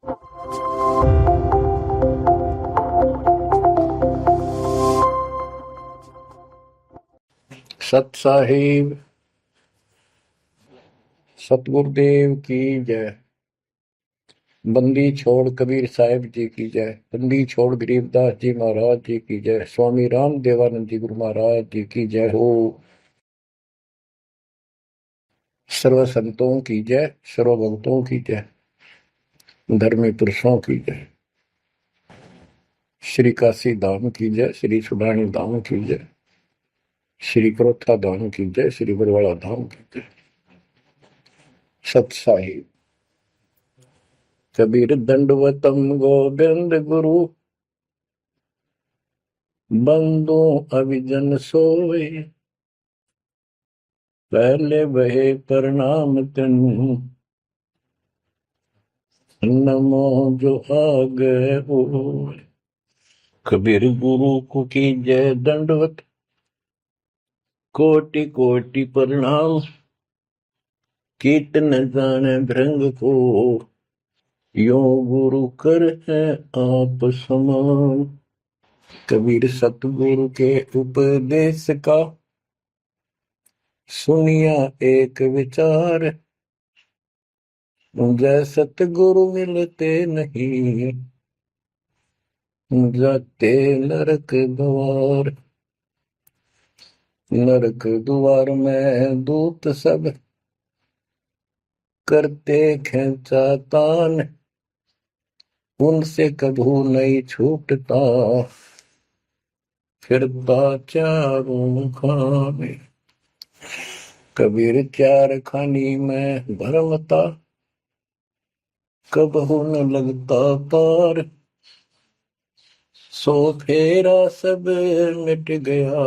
सत साहिब सतगुरुदेव की जय। बंदी छोड़ कबीर साहिब जी की जय। बंदी छोड़ गरीबदास जी महाराज जी की जय। स्वामी राम देवानंद जी गुरु महाराज जी की जय हो। सर्व संतों की जय, सर्व भक्तों की जय, धर्मी पुरुषों की जय। श्री काशी धाम की जय, श्री सुडानी धाम की जय, श्री क्रोथा धाम की जय, श्री बरवाड़ा धाम की जय। सत साहिब कबीर दंडवतम गोविंद गुरु, बंदो अभिजन सोए, पहले बहे प्रणाम तिन, नमो जो आगे होए। कबीर गुरु को की जय दंडवत, कोटि कोटि प्रणाम, कीट न जाने भृंग को, यो गुरु कर है आप समान। कबीर सतगुरु के उपदेश का, सुनिया एक विचार, जय सतगुरु मिलते नहीं, जाते नरक द्वार। नरक द्वार में दूत सब, करते खेचा तान, उनसे कभू नहीं छूटता, फिरता चारों खाने। कबीर चार खानी में भरमता, कबहू न लगता पार, सो फेरा सब मिट गया,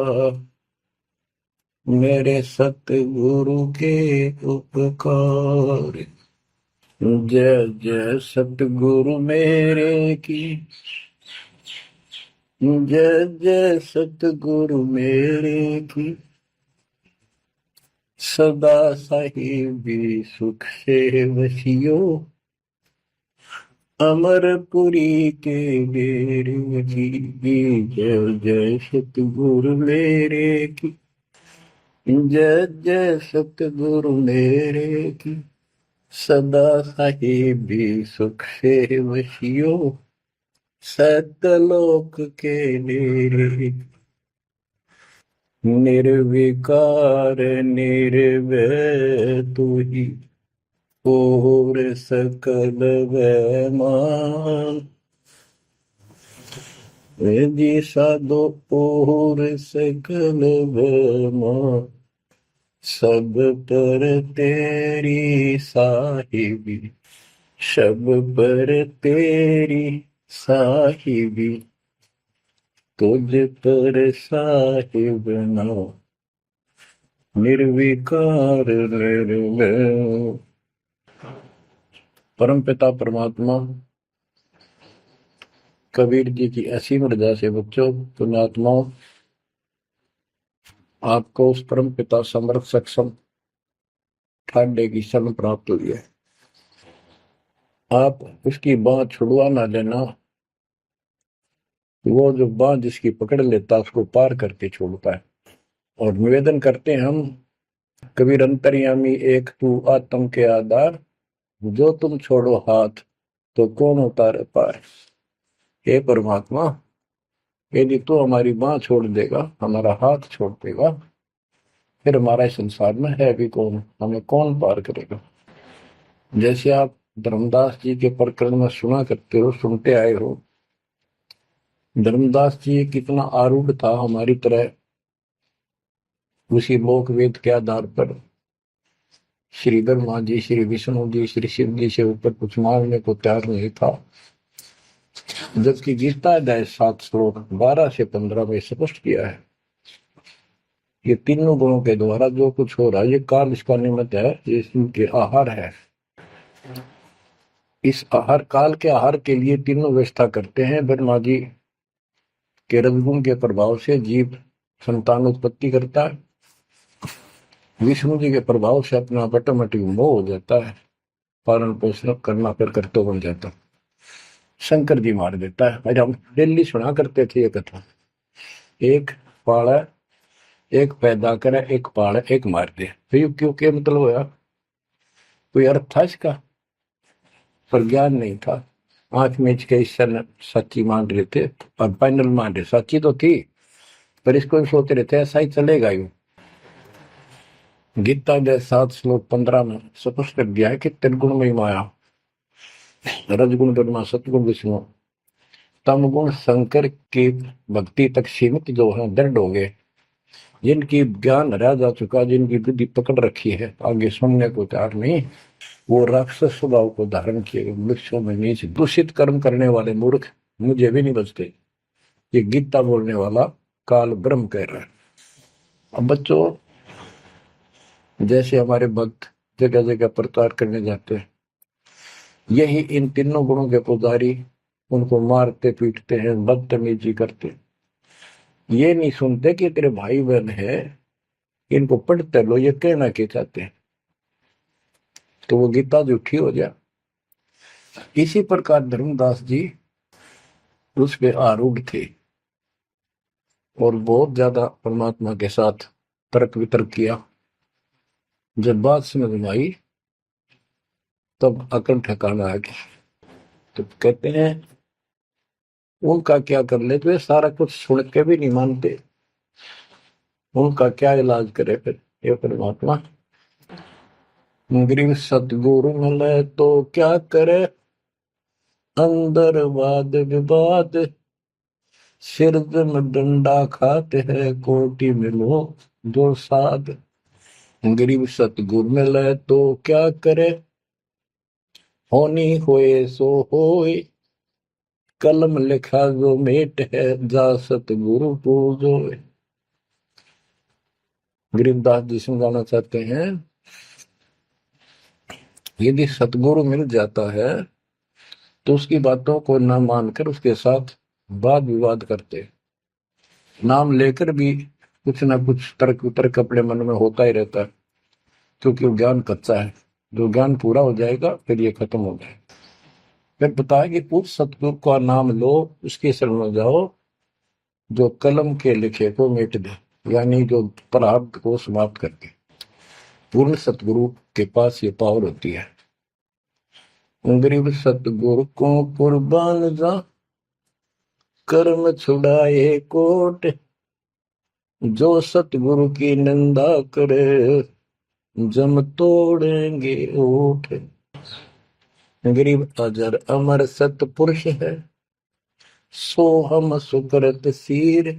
मेरे सतगुरु के उपकार। जय जय सतगुरु मेरे की, जय जय सतगुरु मेरे की, सदा साहिबी सुख से वसियो, अमरपुरी के बेरे की। जय जय सतगुरु मेरे की, जय जय सतगुरु मेरे की, सदा साहिबी सुख से वसियो, सतलोक के डेरे। निर्विकार निर्भय तू ही, और सकल वैमान, जी साधो और सकल वैमान, सब पर तेरी साहिबी, सब पर तेरी साहिबी, तुझ पर साहिब ना, निर्विकार निर्भय। परमपिता परमात्मा कबीर जी की असीम रजा से बच्चों, पुण्यात्माओं, आपको उस परम पिता समर्थ सक्षम ठाडे की शरण प्राप्त हुई है। आप उसकी बाह छुड़वा ना लेना, वो जो बाह जिसकी पकड़ लेता उसको पार करके छोड़ता है। और निवेदन करते हैं हम, कबीर अंतर्यामी एक तू आत्म के आधार, जो तुम छोड़ो हाथ तो कौन उतारे पार। हे परमात्मा, यदि तू हमारी बाह छोड़ देगा, हमारा हाथ छोड़ देगा, फिर हमारा संसार में है भी कौन, हमें कौन पार करेगा। जैसे आप धर्मदास जी के प्रकरण में सुना करते हो, सुनते आए हो, धर्मदास जी कितना आरूढ़ था हमारी तरह, उसी लोक वेद के आधार पर श्री ब्रह्मा जी, श्री विष्णु जी, श्री शिव जी से ऊपर कुछ मांगने को तैयार नहीं था। जबकि गीता अध्याय 7 श्लोक 12 से 15 में स्पष्ट किया है, ये तीनों गुणों के द्वारा जो कुछ हो रहा है, ये काल इसका निमित्त है, ये इनके आहार है। इस आहार, काल के आहार के लिए तीनों व्यवस्था करते हैं। ब्रह्मा जी के रजगुण के प्रभाव से जीव संतान उत्पत्ति करता है, विष्णु जी के प्रभाव से अपना ऑटोमेटिक मोह हो जाता है, पालन पोषण करना फिर कर्तव्य बन जाता है। शंकर जी मार देता है। अरे हम डेली सुना करते थे ये कथा, एक पाड़ा, एक पैदा करे, एक पाड़ा, एक मार दे। फिर क्यों क्या मतलब होया, कोई अर्थ था इसका? पर ज्ञान नहीं था। आंख मीच के ईश्वर सच्ची मान रहे थे और फाइनल मान रहे, सच्ची तो थी पर इसको भी सोच रहे थे ऐसा ही चलेगा यूं। गीता के 7 श्लोक 15 में स्पष्ट कर दिया है कि त्रिगुण में माया, रजगुण ब्रह्मा, सतगुण विष्णु, तम गुण शंकर की भक्ति तक सीमित जो है दृढ़ हो गए, जिनकी ज्ञान रह जा चुका, जिनकी बुद्धि पकड़ रखी है, आगे सुनने को तैयार नहीं, वो राक्षस स्वभाव को धारण किए वृक्षों में नीचे दूषित कर्म करने वाले मूर्ख मुझे भी नहीं बचते। ये गीता बोलने वाला काल ब्रह्म कह रहा है। अब बच्चों, जैसे हमारे भक्त जगह जगह प्रचार करने जाते हैं, यही इन तीनों गुणों के पुजारी उनको मारते पीटते हैं, बदतमीजी करते हैं। ये नहीं सुनते कि तेरे भाई बहन है, इनको पढ़ते लो, ये कहना क्या चाहते हैं, तो वो गीता झूठी हो जाए। इसी प्रकार धर्मदास जी उस पे आरूढ़ थे और बहुत ज्यादा परमात्मा के साथ तर्क वितर्क किया। जब बात समझ में आई तब अकल ठिकाना आ गया। तो कहते हैं उनका क्या कर ले, तो सारा कुछ सुन के भी नहीं मानते, उनका क्या इलाज करे फिर ये परमात्मा। गरीब सतगुरु मिले तो क्या करे, अंदर वाद विवाद, सिर में डंडा खाते हैं, कोटि में लो दो साध। गरीब सतगुरु मिले तो क्या करे, होनी होए सो होए, कलम लिखा जो मेट है, जा सतगुरु पूजो। गरीबदास जी समझाना चाहते हैं, यदि सतगुरु मिल जाता है तो उसकी बातों को न मानकर उसके साथ वाद विवाद करते, नाम लेकर भी कुछ ना कुछ तर्क वितर्क अपने मन में होता ही रहता है, क्योंकि वो ज्ञान कच्चा है। जो ज्ञान पूरा हो जाएगा फिर ये खत्म हो जाएगा। फिर बताया कि उस सतगुरु का नाम लो, उसके शरण में जाओ जो कलम के लिखे को मिट दे, यानी जो प्रारब्ध को समाप्त करके। पूर्ण सतगुरु के पास ये पावर होती है। गरीब सतगुरु को कुर्बान जा, कर्म छुड़ाए कोट, जो सतगुरु की निंदा करे, जम तोड़ेंगे ओठ। गरीब अजर अमर सतपुरुष है, सो हम सुकृत सीर,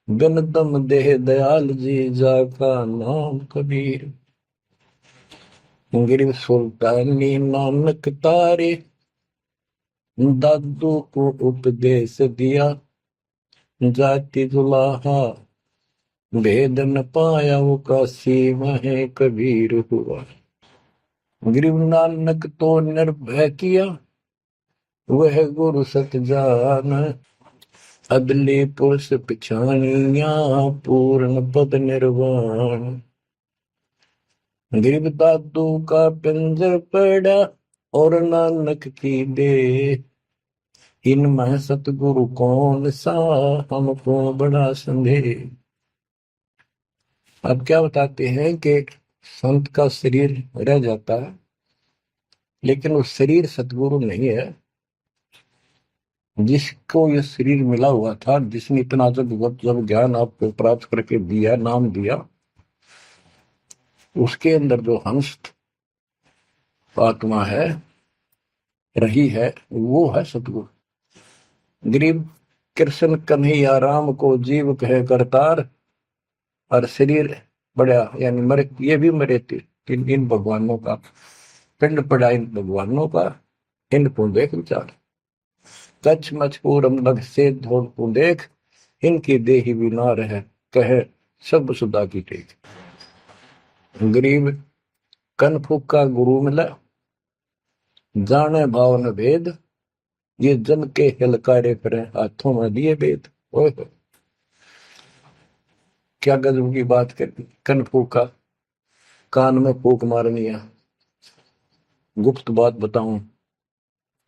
गनदम देह दयाल जी, जाका नाम कबीर। गरीब सुल्तानी नानक तारे, दादू को उपदेश दिया, जाति जुलाहा भेद न पाया, वो काशी में कबीर हुआ। गरीब नानक तो निर्भय किया, वह गुरु सत जान, अदली पुरुष पिछानिया, पूर्ण पद निर्वाण। गरीब दादू का पिंजर पड़ा और नानक की दे, इनमें सतगुरु कौन सा, हमको बड़ा संदेह। अब क्या बताते हैं कि संत का शरीर रह जाता है, लेकिन वो शरीर सतगुरु नहीं है। जिसको ये शरीर मिला हुआ था, जिसने इतना जब ज्ञान आपको प्राप्त करके दिया, नाम दिया, उसके अंदर जो हंस आत्मा है, रही है, वो है सतगुरु। गरीब कृष्ण कन्हैया राम को जीव कहे करतार, और शरीर बड़ा, यानी मरे, ये भी मरे थे इन भगवानों का पिंड पड़ा, इन भगवानों का इनको देख विचार। कच्छ मचपूरम लग से धोल को देख, इनकी देही भी ना रहे, कहे सब सुधा की टेक। गरीब कनफुक का गुरु मिला, जाने भाव न भेद, ये जन के हिलकारे फिरे, हाथों में लिए वेद। ओए क्या गजब की बात कर दी। कनफूक का कान में फूक मारनी है। गुप्त बात बताऊं,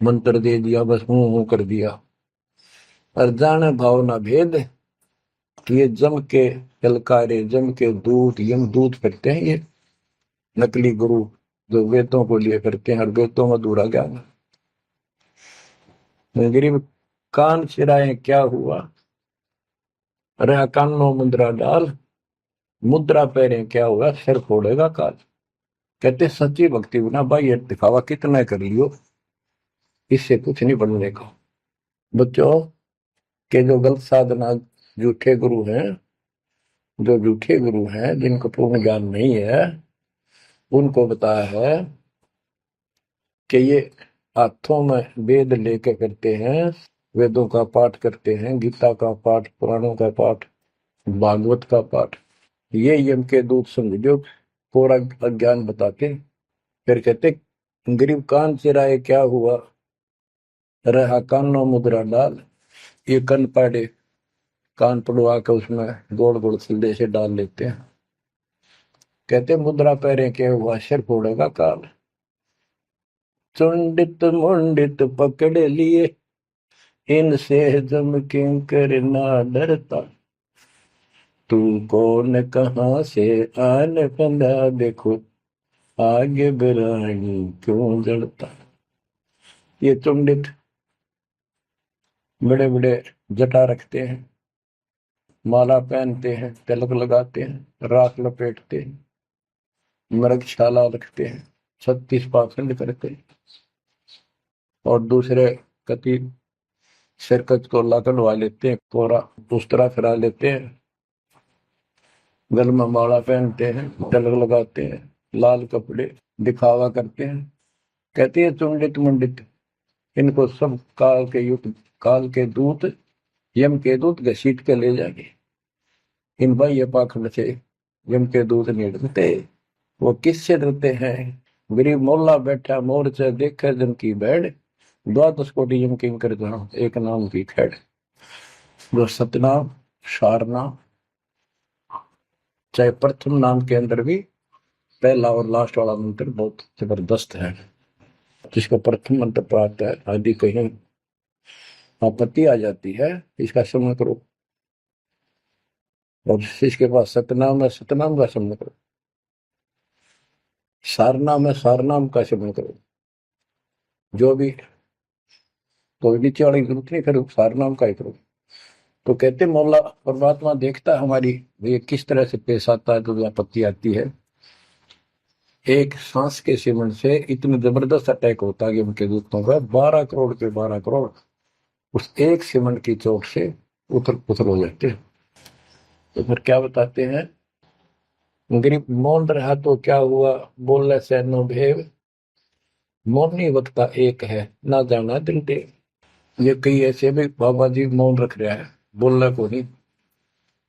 मंत्र दे दिया, बस हूं कर दिया। और जाने भावना भेद, ये जम के ललकारे, जम के दूत, यम दूत करते हैं ये नकली गुरु, जो वेदों को लिए करते हैं और वेदों में अधूरा ज्ञान। गरीब कान चिराए क्या हुआ, रहा कानों मुद्रा डाल, मुद्रा पहरे क्या हुआ, सिर फोड़ेगा काल। कहते सच्ची भक्ति बिना भाई ये दिखावा कितना कर लियो, इससे कुछ नहीं बनने का। बच्चों के जो गलत साधना, झूठे गुरु हैं, जो झूठे गुरु हैं जिनको पूर्ण ज्ञान नहीं है, उनको बताया है कि ये हाथों में वेद लेके करते हैं, वेदों का पाठ करते हैं, गीता का पाठ, पुराणों का पाठ, भागवत का पाठ। ये यम के दूत समझो पूरा अज्ञान बताते। फिर कहते गरीब कान चिराए क्या हुआ, रहा कानों मुद्रा डाल। ये कन पाड़े, कान पड़वा के उसमें गोड़ गोड़ सिल्ले से डाल लेते हैं। कहते मुद्रा पैरे क्या हुआ, सिर फोड़ेगा काल। चुंडित मुंडित पकड़ लिए, इनसे जम किंकर ना डरता। तू कौन कहाँ से आने बंदा, देखो आगे बिरानी क्यों जड़ता। ये चुंडित बड़े बड़े जटा रखते हैं, माला पहनते हैं, तिलक लगाते हैं, राख लपेटते हैं, मृगशाला रखते हैं, 36 पाखंड करते हैं, और दूसरे कति सिरकत को लाकड़वा लेते हैं, कोरा उस्तरा फिरा लेते हैं, गल में माला पहनते हैं, तिलक लगाते हैं, लाल कपड़े दिखावा करते हैं। कहते हैं चुंडित मुंडित, इनको सब काल के युग, काल के दूत, यम के दूत घसीट के ले जाएंगे। इन भाई ये पाखंड से यम के दूत नहीं डरते। वो किससे डरते हैं, गरीब मोल्ला बैठा मोर्चा देखे जन की बैठ, द्वादश कोटि यम किंकर जहां एक नाम की खैड़। जो सतनाम, सारनाम, चाहे प्रथम नाम के अंदर भी पहला और लास्ट वाला मंत्र बहुत जबरदस्त है। जिसको प्रथम मंत्र प्राप्त है, आदि कहीं आपत्ति आ जाती है, इसका स्मरण करो। और इसके पास सतनाम है, सतनाम का स्मरण करो। सारनाम है, सारनाम का स्मरण करो। जो भी कोई नीचे वाली जरूरत नहीं, फिर सारनाम का ही करो। तो कहते मौला परमात्मा देखता है हमारी ये किस तरह से पेश आता है, जो आपत्ति आती है। एक सांस के सिमरण से इतने जबरदस्त अटैक होता है कि उनके दूतों का 12 करोड़ के 12 करोड़ उस एक सिमरण की चोट से उथल पुथल हो जाते हैं। तो फिर क्या बताते हैं, गरीब मौन रहा तो क्या हुआ, बोले सैनो भेव, मौनी वक्ता एक है, ना जाना दिल देव। ये कई ऐसे भी बाबा जी मौन रख रहा है, बोलने को नहीं,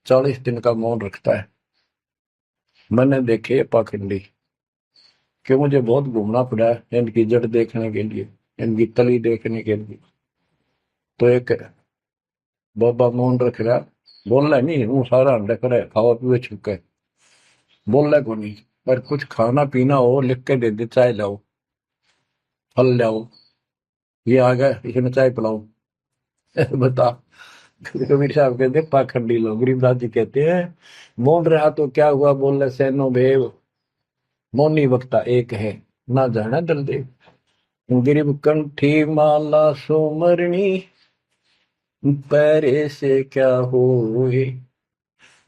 40 दिन का मौन रखता है। मैंने देखे पाखंडी कि मुझे बहुत घूमना पड़ा है इनकी जड़ देखने के लिए, इनकी तली देखने के लिए। तो एक बाबा मौन रख रहा, बोलना नहीं, वो सारा अंडा करे खावा पीवे छुके, बोलना को नहीं। पर कुछ खाना पीना हो लिख के दे दे, चाय लाओ, फल लाओ, ये आ गया इसमें चाय पिलाओ। बता, कबीर साहब कहते पाखंडी लोग। गरीबदास जी कहते हैं मौन रहा तो क्या हुआ, बोले सैनो भेव, मौनी वक्ता एक है, ना जाना दल देव। गरीब कंठी माला सोमरणी, पैरे से क्या होए,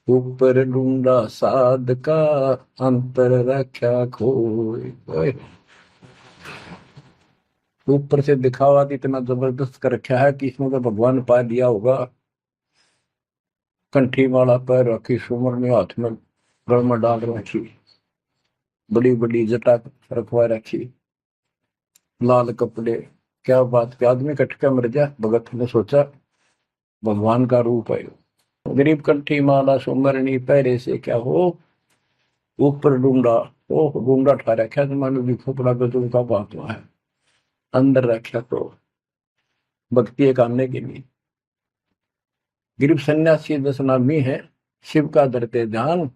ऊपर ढूंढा साध का, अंतर रख्या खोए। ऊपर से दिखावा इतना जबरदस्त कर रखा है कि इसमें तो भगवान पा दिया होगा। कंठी माला पैर रखी, सुमरनी हाथ में गल में डाल रखी, बड़ी बड़ी जटा रखवा रखी, लाल कपड़े। क्या बात के आदमी कटका मर जा, भगत ने सोचा भगवान का रूप है। गरीब कंठी माला सुमरनी, पैरे से क्या हो, ऊपर डूंडा, ओ डूंडा ठा रखा, तो मानो भी खोपड़ा गजब का बात है, अंदर रखा तो भक्ति करने के लिए। गरीब सन्यासी दशनामी है, शिव का धरते ध्यान,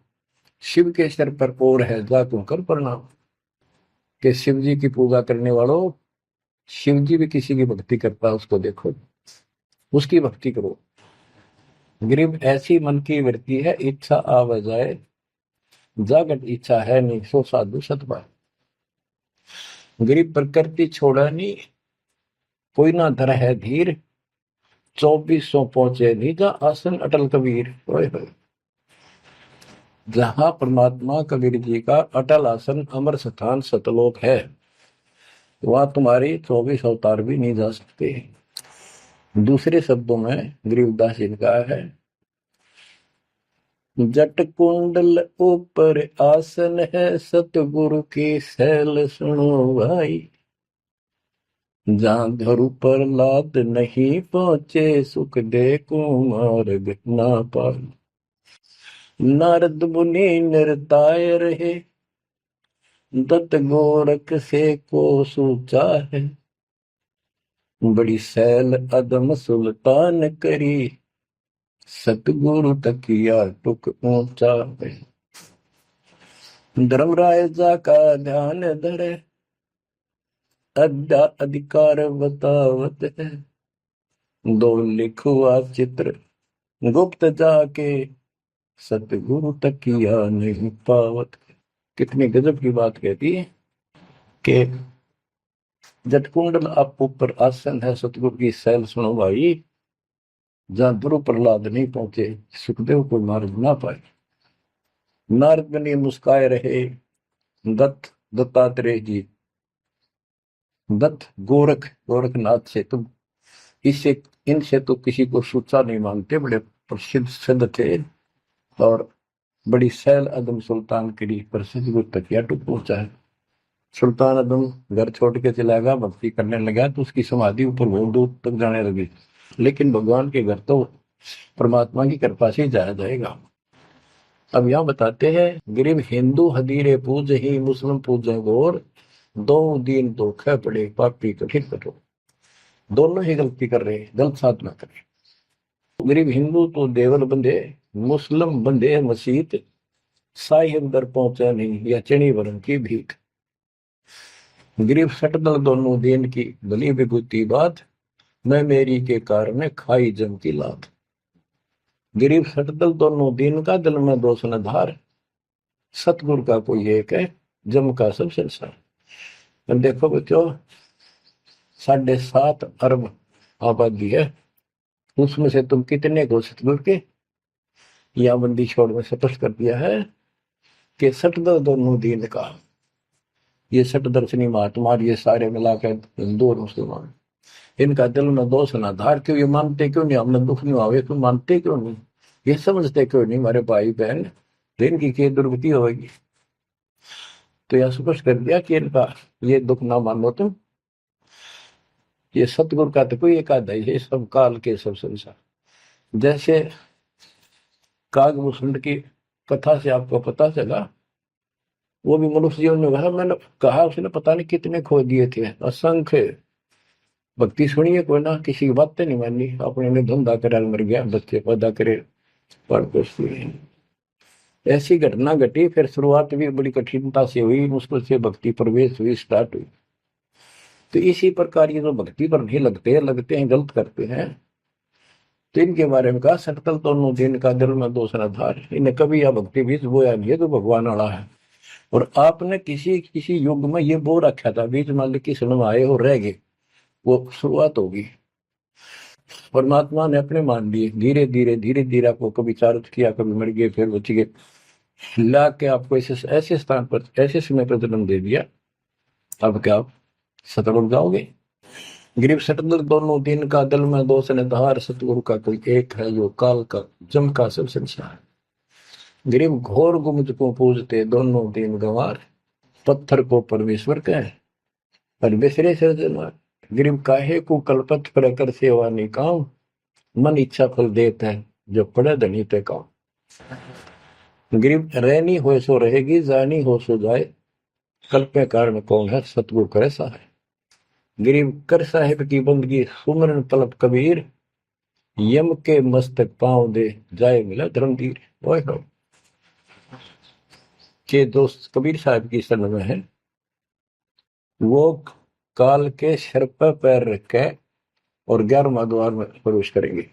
शिव के सिर पर और है जा तू कर प्रणाम। के शिव जी की पूजा करने वालों, शिव जी भी किसी की भक्ति करता है, उसको देखो, उसकी भक्ति करो। गरीब ऐसी मन की वृत्ति है, इच्छा आव जाए, जागट इच्छा है नहीं, सो साधु सतपाल। गरीब प्रकृति छोड़ा नहीं, कोई ना धर है धीर, 2400 पहुंचे निजा आसन अटल कबीर। ओए होए, जहां परमात्मा कबीर जी का अटल आसन अमर स्थान सतलोक है, वहां तुम्हारी 24 अवतार भी नहीं जा सकते। दूसरे शब्दों में गरीबदास जी ने कहा है, जट कुंडल ऊपर आसन है, सतगुरु की सैल सुनो भाई। जहां धरु पर लाद नहीं पहुंचे, सुख दे कुमार्ग ना पाए। नारद मुनि निरताय रहे, दत्त गोरख से को सूचा है। बड़ी सैल अदम सुल्तान करी, सतगुरु तकिया टुक ऊंचा है। धर्मराय जा का ध्यान धरे, अद्या अधिकार बतावत है। दो लिखुआ चित्र गुप्त जाके, सतगुरु तकिया नहीं पावत। कितनी गजब की बात कहती है कि जटकुंडल आप ऊपर आसन है, सतगुरु की सैल सुनो भाई। जहां ध्रुव प्रहलाद नहीं पहुंचे, सुखदेव को मार्ग ना पाए। नारद मुनि मुस्काए रहे, दत्तात्रेय जी, दत्त गोरख गोरखनाथ से तुम इससे इनसे तो किसी को सूचा नहीं मानते, बड़े प्रसिद्ध सिद्ध थे। और बड़ी सैल अदम सुल्तान की प्रसिद्ध गुरु तकिया टूट पहुंचा है। सुल्तान अदम घर छोड़ के चला गया, भक्ति करने लगा, तो उसकी समाधि ऊपर बहुत दूर तक जाने लगी। लेकिन भगवान के घर तो परमात्मा की कृपा से जाया जाएगा। अब यहां बताते हैं, गरीब हिंदू हदीरे पूज ही, मुस्लिम पूजे गौर, दो दीन धोखे पड़े, पापी कठिन कठोर। दोनों ही गलती कर रहे हैं, गलत साधना कर रहे हैं। गरीब हिंदू तो देवल बंधे, मुस्लिम बंधे मसीत, साई अंदर पहुंचा नहीं, या चणी वरण की भीख। गरीब सटदल दोनों दीन की भली विभूति बात, मैं मेरी के कारण खाई जम की लात। गरीब सटदल दोनों दीन का, दिल में दोष न धार, सतगुरु का कोई एक है, जम का सब संसार। देखो बच्चों, 7.5 अरब आबादी है, उसमें से तुम कितने को सतगुरु के, या बंदी छोड़ में स्पष्ट कर दिया है कि सटदल दोनों दीन का, ये सट दर्शनी महात्मा, ये सारे मिलाकर हिंदू और मुसलमान, इनका दिल में दोष ना धार। क्यों? ये मानते क्यों नहीं हमने दुख नहीं आवे? क्यों मानते क्यों नहीं? ये समझते क्यों नहीं हमारे भाई बहन, तो इनकी क्या दुर्गति होगी? तो यह स्पष्ट कर दिया कि इनका ये दुख ना मानो तुम, ये सतगुरु का तो कोई एक आधा ही है, सब काल के सब संसार। जैसे कागभूषण की कथा से आपको पता चला, वो भी मनुष्य जीवन में कहा, मैंने कहा उसने पता नहीं कितने खो दिए थे, असंख्य। भक्ति सुनिए कोई ना, किसी की बातें नहीं मानी, अपने ने धंधा करे मर गया, बच्चे पैदा करे पर कुछ नहीं। ऐसी घटना घटी, फिर शुरुआत भी बड़ी कठिनता से हुई, मुश्किल से भक्ति प्रवेश हुई, स्टार्ट हुई। तो इसी प्रकार ये जो भक्ति पर नहीं लगते हैं गलत करते हैं, तो इनके बारे में कहा, सटकल दोनों दिन का दिल में दोष न धार, इन्हें कभी यह भक्ति बीज बोया नहीं है, तो भगवान वाला है। और आपने किसी किसी युग में ये बो रखा था, बीच मान की सुन आए और रह गए, वो शुरुआत होगी। परमात्मा ने अपने मान लिए, धीरे धीरे आपको कभी चारित किया, कभी मर गए, फिर बच गए, ला के आपको ऐसे स्थान पर, ऐसे समय पर जन्म दे दिया। अब क्या आप सतगुरु जाओगे? गरीब सतगुरु दोनों दिन का, दिल में दोष ने धार, सतगुरु का कोई एक है, जो काल का जम का सब संसार। गरीब घोर गुमज को पूजते, दोनों दिन गंवार, पत्थर को परमेश्वर कहे, पर बिसरे सृजनहार। गरीब काहे को कल्पत पर कर सेवा निकाम, मन इच्छा फल देता है, जो पड़े धनी पे काम। गरीब रहनी हो सो रहेगी, जानी हो सो जाए, कल्पे कारण कौन है, सतगुरु करे सहाय। गरीब कर साहिब की बंदगी, सुमरन तलब कबीर, यम के मस्तक पांव दे, जाए मिला धर्मवीर। ओए हो, के दोस्त कबीर साहब की शरण में है, वो काल के सिर पर पैर रख के और 11वां द्वार में प्रवेश करेंगे।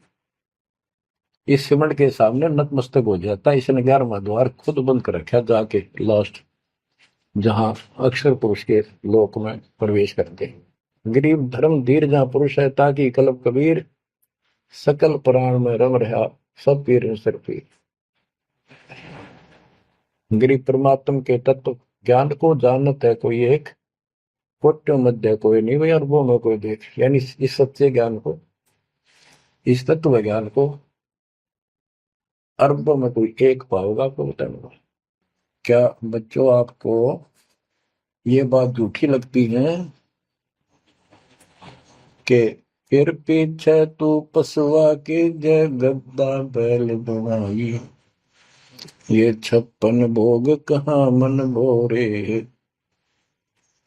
इस सिमट के सामने नतमस्तक हो जाता है। इसने 11वां द्वार खुद बंद कर रखा जाके लास्ट, जहां अक्षर पुरुष के लोक में प्रवेश करते। गरीब धर्म धीर जहां पुरुष है, ताकि कलब कबीर सकल प्राण में रम रहा सब पीर सिर पीर। गरीब परमात्म के तत्व ज्ञान को जानत है कोई एक, कोट्यों मध्य कोई नहीं भाई, अरबों में कोई देख। यानी इस सच्चे ज्ञान को, इस तत्व ज्ञान को अरबों में कोई एक पाओगा, आपको बताऊंगा। क्या बच्चों आपको ये बात झूठी लगती है कि फिर पीछे तू पसुआ की जय गद्दा बैल बनाई, ये 56 भोग कहाँ मन भोरे,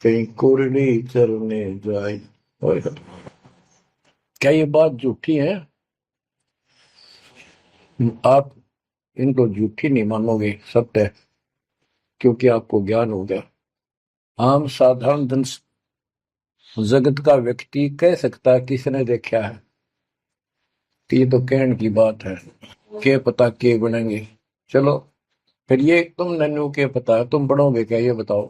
कहीं कुरड़ी चरने जाए। क्या ये बात झूठी है? आप इनको झूठी नहीं मानोगे, सत्य है, क्योंकि आपको ज्ञान हो गया। आम साधारण जन जगत का व्यक्ति कह सकता है किसने देखा है, ये तो कहने की बात है, के पता के बनेंगे। चलो फिर ये तुम नन्नू के पता है, तुम बढ़ोगे क्या, ये बताओ।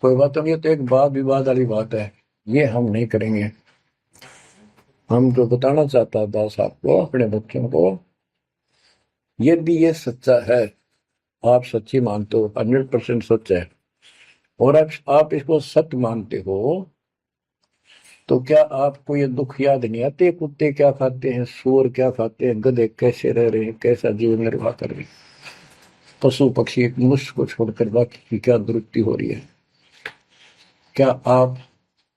कोई बात नहीं, ये तो एक वाद विवाद वाली बात है, ये हम नहीं करेंगे। हम जो बताना चाहता दास आपको, अपने बच्चों को, यदि ये सच्चा है, आप सच्ची मानते हो, 100% सच है, और आप इसको सत्य मानते हो, तो क्या आपको ये दुख याद नहीं आते? कुत्ते क्या खाते हैं, सूअर क्या खाते हैं, गधे कैसे रह रहे हैं, कैसा जीवन निर्वाह कर रहे हैं, पशु पक्षी एक मनुष्य को छोड़कर बाकी की क्या दुरुक्ति हो रही है। क्या आप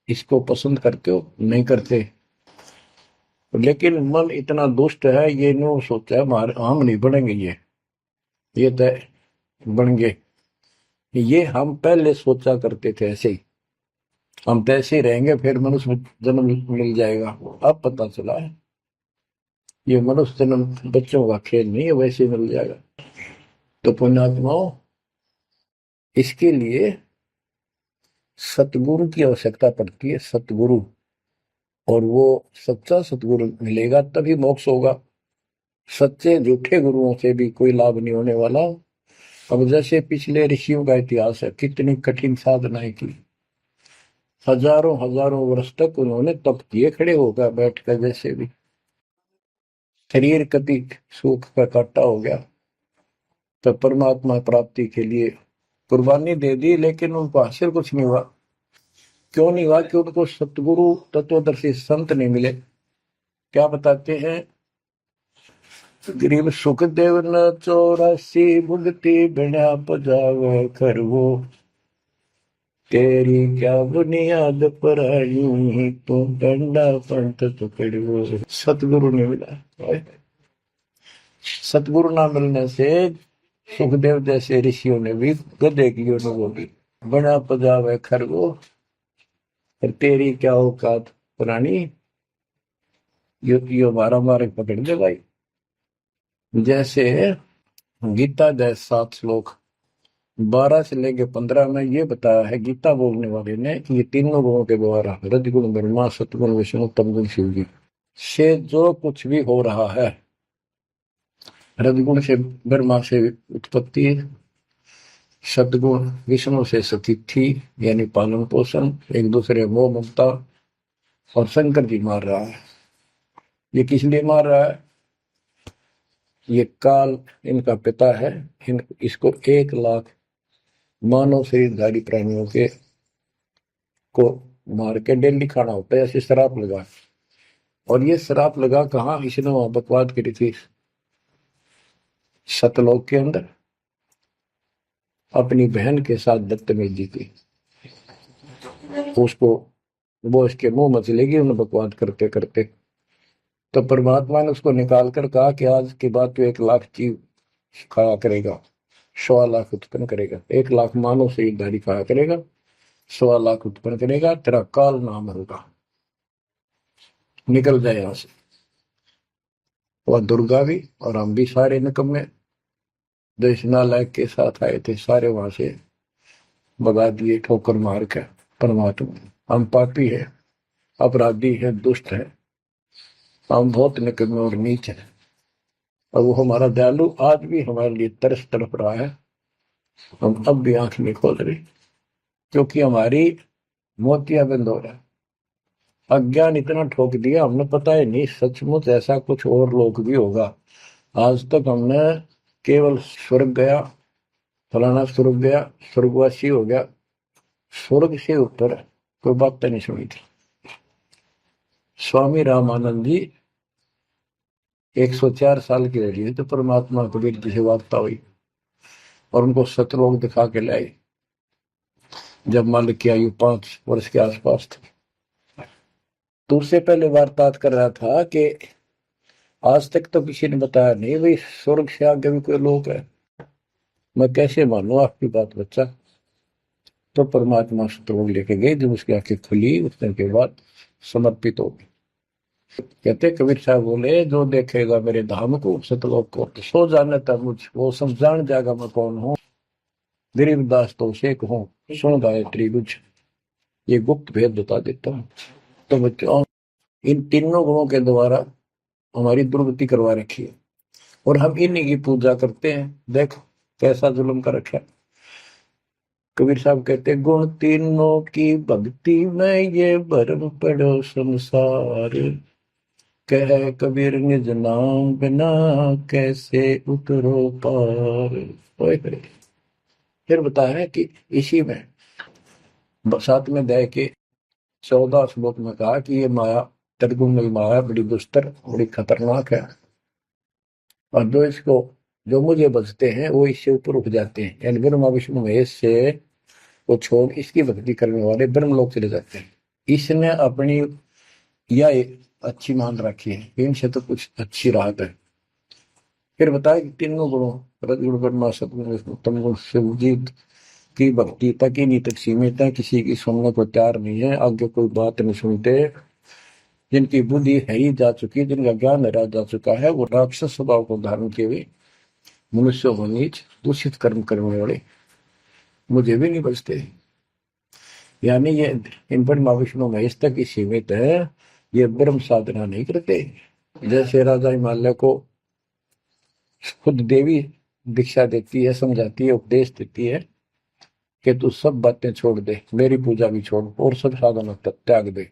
इसको पसंद करते हो? नहीं करते। लेकिन मन इतना दुष्ट है, ये नो सोचा है हम नहीं बनेंगे, ये तय बन गए। ये हम पहले सोचा करते थे ऐसे ही, हम तो ऐसे ही रहेंगे, फिर मनुष्य जन्म मिल जाएगा। अब पता चला है ये मनुष्य जन्म बच्चों का खेल नहीं है, वैसे ही मिल जाएगा। तो पुण्यात्माओं, इसके लिए सतगुरु की आवश्यकता पड़ती है, सतगुरु। और वो सच्चा सतगुरु मिलेगा तभी मोक्ष होगा। सच्चे झूठे गुरुओं से भी कोई लाभ नहीं होने वाला। अब जैसे पिछले ऋषियों का इतिहास है, कितनी कठिन साधनाएं की, हजारों हजारों वर्ष तक उन्होंने तप किए खड़े होकर बैठकर, जैसे भी शरीर कति सुख का काटा हो गया, तो परमात्मा प्राप्ति के लिए कुर्बानी दे दी, लेकिन उनको हासिल कुछ नहीं हुआ। क्यों नहीं हुआ? कि उनको सतगुरु तत्वदर्शी संत नहीं मिले। क्या बताते हैं? गरीब सुखदेव न 84 भुगती बिना पजावे खरवो, तेरी क्या बुनियाद पर आई, तू डंडा पंथ पकड़ो। सतगुरु नहीं मिला। सतगुरु ना मिलने से सुखदेव जैसे ऋषियों ने भी गधे की अनुभव की, बिना पजावे खरगो, तेरी क्या औकात पुरानी, यो मारा मारे पकड़ दे भाई। जैसे गीता जैसे 7 श्लोक 12 से लेके 15 में ये बताया है गीता बोलने वाले ने कि ये तीनों गुणों के द्वारा, रजगुण ब्रह्मा, सतगुण विष्णु, तमगुण शिव जी से जो कुछ भी हो रहा है, रजगुण से ब्रह्मा से उत्पत्ति, सतगुण विष्णु से स्थिति यानी पालन पोषण, एक दूसरे मोह ममता, और शंकर जी मार रहा है। ये किस लिए मार रहा है? ये काल इनका पिता है, इसको 1 लाख मानव शरीरधारी प्राणियों के को मार के डेली खाना होता है, ऐसे शराब लगा। और ये शराब लगा कहाँ? इसने वहां बकवाद करी थी सतलोक के अंदर, अपनी बहन के साथ बदतमीजी की। उसको वो इसके मुंह में चलेगी उन्हें बकवाद करते करते। तो परमात्मा ने उसको निकाल कर कहा कि आज के बाद तो 1 लाख जीव खाया करेगा, 1.25 लाख उत्पन्न करेगा, 1 लाख मानव शरीरधारी खाया करेगा, 1.25 लाख उत्पन्न करेगा, तेरा काल नाम होगा, निकल जाए यहां से। वह दुर्गा भी और हम भी सारे निकम्मे जो इस नालायक के साथ आए थे, सारे वहां से भगा दिए ठोकर मार के। परमात्मा। हम पापी है, अपराधी है, दुष्ट है, हम बहुत निकम्मे और नीच है, और वो हमारा दयालु आज भी हमारे लिए तरस तड़प रहा है। हम अब भी आंख नहीं खोल रही, क्योंकि हमारी मोतियां बंद हो रहा है। अज्ञान इतना ठोक दिया, हमने पता है नहीं सचमुच ऐसा कुछ और लोग भी होगा। आज तक हमने केवल स्वर्ग गया, फलाना स्वर्ग गया, स्वर्गवासी हो गया, स्वर्ग से ऊपर कोई बात नहीं सुनी थी। स्वामी रामानंद जी 104 साल के रहे तो परमात्मा कबीर जी से वार्ता हुई और उनको सतलोक दिखा के लाई, जब मालिक की आयु 5 वर्ष के आसपास थी। तो उससे पहले वार्तालाप कर रहा था कि आज तक तो किसी ने बताया नहीं भाई स्वर्ग से आगे भी कोई लोक है, मैं कैसे मानू आपकी बात बच्चा। तो परमात्मा सतलोक लेके गए, जब उसकी आंखें खुली उतने के बाद समर्पित हो गई। कहते कबीर साहब बोले, जो देखेगा मेरे धाम को सतलोक को तो सो जाने तक मुझ वो सब जान जाएगा मैं कौन हूँ। गरीबदास तो शेख हूँ, सुन गायत्री कुछ, ये गुप्त भेद बता देता हूँ। तो बच्चों इन तीनों गुणों के द्वारा हमारी दुर्गति करवा रखी है, और हम इन्हीं की पूजा करते हैं। देख कैसा जुल्म कर रखा है। कबीर साहब कहते गुण तीनों की भक्ति में ये भरम पड़ो संसार, कह कबीर निज नाम बिना कैसे उतरो पार। फिर बताया है कि इसी में 7वें अध्याय के 14 श्लोक में कहा कि ये माया त्रिगुण माया बड़ी दुस्तर बड़ी खतरनाक है, और जो मुझे बचते हैं वो इससे ऊपर उठ जाते हैं, यानी ब्रह्मा विष्णु महेश से वो छोड़ इसकी भक्ति करने वाले ब्रह्मलोक चले जाते हैं। इसने अपनी यह अच्छी मान रखी है, इनसे तो कुछ अच्छी राहत है। फिर बताया कि तीनों गुणों रजगुण ब्रह्मा सतगुण विष्णु तम गुण शिवजीत की भक्ति तक ही नहीं तक सीमित है, किसी की सुनने को तैयार नहीं है, आगे कोई बात नहीं सुनते। जिनकी बुद्धि है ही जा चुकी, जिनका ज्ञान हरा जा चुका है, वो राक्षस स्वभाव को धारण किए हुए मनुष्य को नीच दूषित कर्म करने वाले मुझे भी नहीं बचते। यानी ये इन ब्रह्मा विष्णु महेश तक ही सीमित है, ये ब्रह्म साधना नहीं करते। जैसे राजा हिमालय को खुद देवी दीक्षा देती है, समझाती है, उपदेश देती है कि तू सब बातें छोड़ दे, मेरी पूजा भी छोड़ और सब साधना त्याग दे,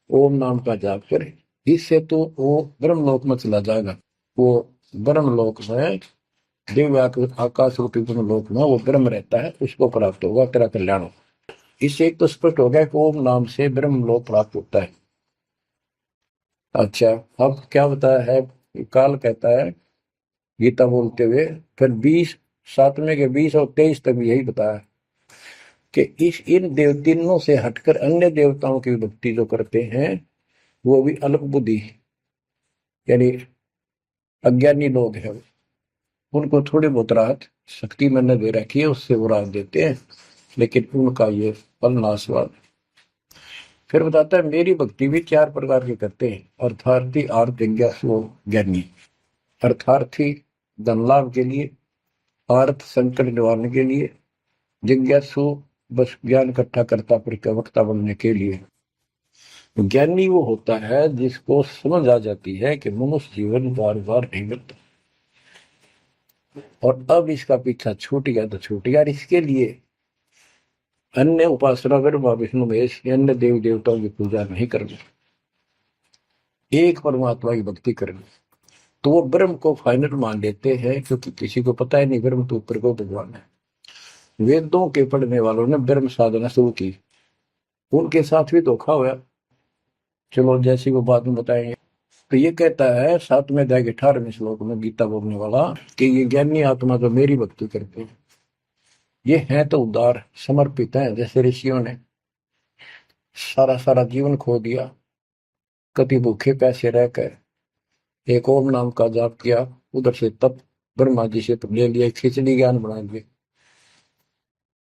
ओम नाम का जाप करे, इससे तो वो ब्रह्मलोक में चला जाएगा। वो ब्रह्मलोक में दिव्य आकाश रूपी ब्रह्मलोक में वो ब्रह्म रहता है, उसको प्राप्त होगा, तेरा कल्याण हो। इससे एक तो स्पष्ट हो गया कि ओम नाम से ब्रह्मलोक प्राप्त होता है। अच्छा अब क्या बताया है, काल कहता है गीता बोलते हुए, फिर 20 7वें के 20 और 23 तक भी यही बताया कि इन तीनों से हटकर अन्य देवताओं की भक्ति जो करते हैं वो भी अल्प बुद्धि यानी अज्ञानी लोग हैं, उनको थोड़ी बहुत राहत शक्ति मैंने दे रखी है, उससे वो राहत देते हैं, लेकिन उनका ये फल नाशवान। फिर बताता है मेरी भक्ति भी 4 प्रकार की करते हैं, अर्थार्थी, आर्थ, जिज्ञासु, ज्ञानी। अर्थार्थी धन लाभ के लिए, आर्थ संकट निवारण के लिए, जिज्ञासु बस ज्ञान इकट्ठा करता प्रवक्ता बनने के लिए। ज्ञानी वो होता है जिसको समझ आ जाती है कि मनुष्य जीवन बार बार नहीं मिलता, और अब इसका पीछा छूट गया तो छूट गया, इसके लिए अन्य उपासना ब्रह्मा विष्णु महेश अन्य देव देवताओं की पूजा नहीं करनी, एक परमात्मा की भक्ति करनी। तो वो ब्रह्म को फाइनल मान लेते हैं, क्योंकि किसी को पता ही नहीं ब्रह्म तो ऊपर को भगवान है। वेदों के पढ़ने वालों ने ब्रह्म साधना शुरू की, उनके साथ भी धोखा हुआ। चलो जैसी वो बात में बताएंगे। तो ये कहता है 7वें अध्याय के 18वें श्लोक में गीता बोलने वाला कि ये ज्ञानी आत्मा जो मेरी भक्ति करते हैं ये है तो उदार समर्पित है, जैसे ऋषियों ने सारा सारा जीवन खो दिया, कभी भूखे पैसे रहकर एक ओम नाम का जाप किया, उधर से तप ब्रह्मा जी से ले लिया, खिचड़ी ज्ञान बना दिए।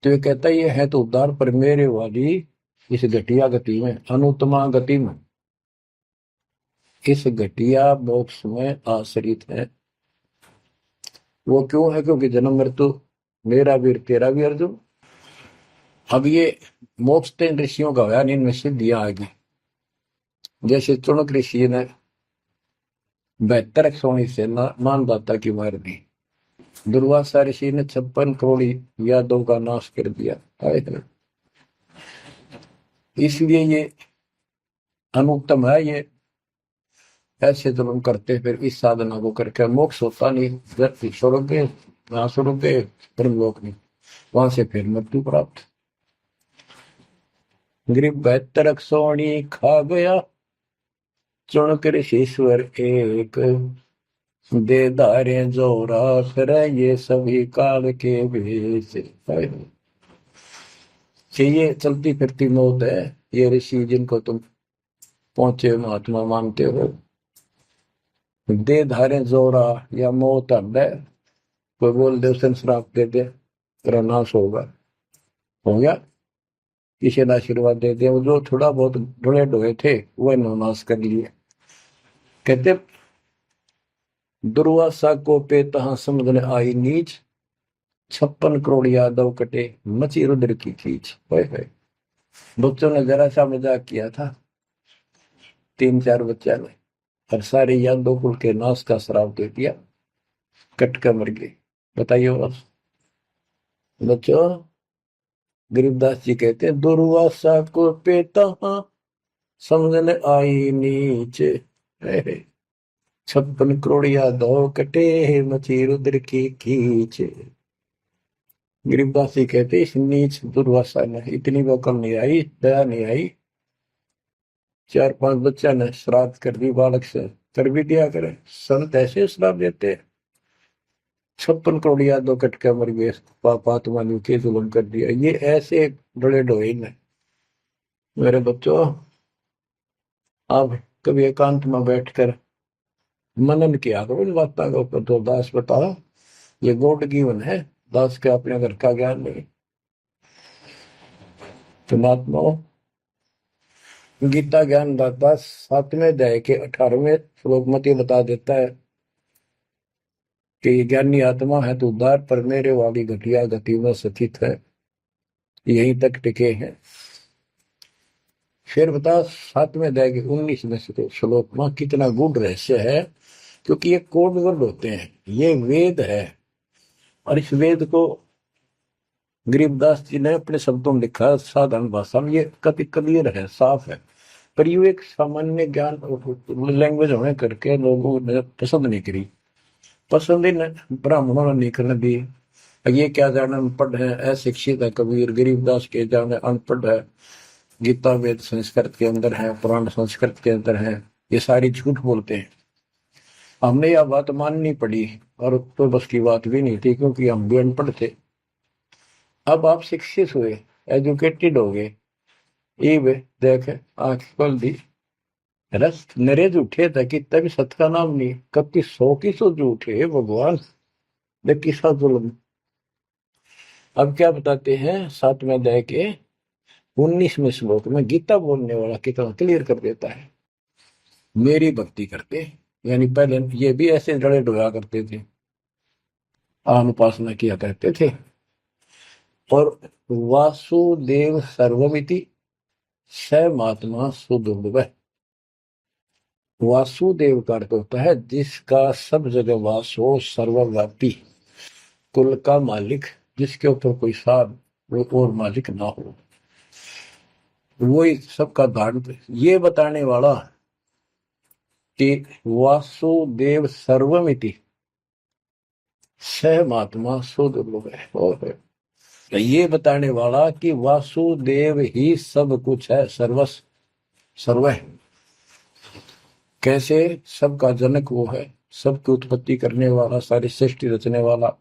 तो ये कहता है ये है तो उदार, पर मेरे वाली इस घटिया गति में, अनुत्तमा गति में, इस घटिया मोक्ष में आश्रित है। वो क्यों है? क्योंकि जन्म मृत्यु मेरा वीर तेरा भी अर्जुन, अब ये मोक्ष तो इन ऋषियों का होया, इनमें सिद्धियां आ गई। जैसे चुनक ऋषि ने 72 सोनी से मानदाता की मार दी, दुर्वासा ऋषि ने 56 करोड़ यादव का नाश कर दिया। इसलिए ये अनुत्तम है, ये ऐसे जुल्म करते फिर इस साधना को करके मोक्ष होता नहीं, स्वर्ग गए, वहां स्वर्ग गए, ब्रह्मलोक नहीं, वहां से फिर मृत्यु प्राप्त। गरीब 72 सोनी खा गया चुनक ऋषीश्वर एक, दे धारे जोरा फिर ये सभी काल के भेष। ये चलती फिरती मौत है, ये ऋषि जिनको तुम पहुंचे महात्मा मानते हो। दे धारे जोरा या मौत है, कोई बोल दे उसे श्राप दे दे तेरा नाश होगा, हो गया। किसी ने आशीर्वाद दे दिया, वो जो थोड़ा बहुत ढोए ढोए थे वह नाश कर लिए। कहते दुर्वासा को पे तहां समझने आई नीच, 56 करोड़ यादव कटे मची रुद्र की खींच। बच्चों ने जरा सा मजाक किया था, 3-4 बच्चा ने, और सारे यादव कुल के नाश का श्राप दे दिया, कट कर मर गए। बताइए बस बच्चों, गरीबदास जी कहते हैं दुर्वासा को पे तहां समझने आई नीच, 56 करोड़ यादव कटे मची रुद्र की खींच। गरीबदास जी कहते इस नीच दुर्वासा ने इतनी वकल नहीं आई, दया नहीं आई, 4-5 बच्चा ने श्राद्ध कर दी, बालक से कर भी दिया करे। संत ऐसे श्राप देते, 56 करोड़ यादव कट के मर गए, पापात्मा ने के जुल्म कर दिया। ये ऐसे बड़े ढोए ने। मेरे बच्चों, आप कभी एकांत में बैठकर मनन किया करो इन बातों का ऊपर। तो दास बताओ, ये गॉड गिवन है, दास के अपने घर का ज्ञान नहीं। तो महात्माओं, गीता ज्ञान दाता 7वें अध्याय के 18वें श्लोक में ये बता देता है कि ज्ञानी आत्मा है तो उद्धार पर मेरे वाली घटिया गति में स्थित है, यहीं तक टिके हैं। फिर बता 7वें अध्याय के 19वें श्लोक में कितना गूढ़ रहस्य है, क्योंकि ये कोड वर्ड होते हैं, ये वेद है। और इस वेद को गरीबदास जी ने अपने शब्दों में लिखा, साधारण भाषा में, ये कति क्लियर है, साफ है। पर ये एक सामान्य ज्ञान लैंग्वेज होने करके लोगों ने पसंद नहीं करी, पसंद ही ब्राह्मणों ने नहीं करने दी। ये क्या जाने अनपढ़ है, अशिक्षित है कबीर, गरीबदास के जाने अनपढ़ है, गीता वेद संस्कृत के अंदर है, पुराण संस्कृत के अंदर है, ये सारी झूठ बोलते हैं। हमने यह बात माननी पड़ी, और तो बस की बात भी नहीं थी, क्योंकि हम भी अनपढ़ थे। अब आप शिक्षित हुए, एजुकेटेड हो गए, ये देख आंख खोल दी, रस नरे झूठे था कि तभी सत का नाम नहीं, कब की 100 की 100 झूठे भगवान, देख किसा जुल्म। अब क्या बताते हैं 7वें अध्याय के 19वें श्लोक में, गीता बोलने वाला कितना क्लियर कर देता है। मेरी भक्ति करते, यानी पहले ये भी ऐसे जड़े डोया करते थे, अनुपासना किया करते थे। और वासुदेव सर्वमिति स महात्मा सुदुर्लभ। वासुदेव का अर्थ होता है जिसका सब जगह वास हो, सर्वव्यापी, कुल का मालिक, जिसके ऊपर कोई साथ और मालिक ना हो, वही सबका धारण। ये बताने वाला कि वासुदेव सर्वमिति स महात्मा सुदुर्लभ है, और ये बताने वाला कि वासुदेव ही सब कुछ है, सर्वस्व सर्व है। कैसे? सबका जनक वो है, सबकी उत्पत्ति करने वाला, सारी सृष्टि रचने वाला,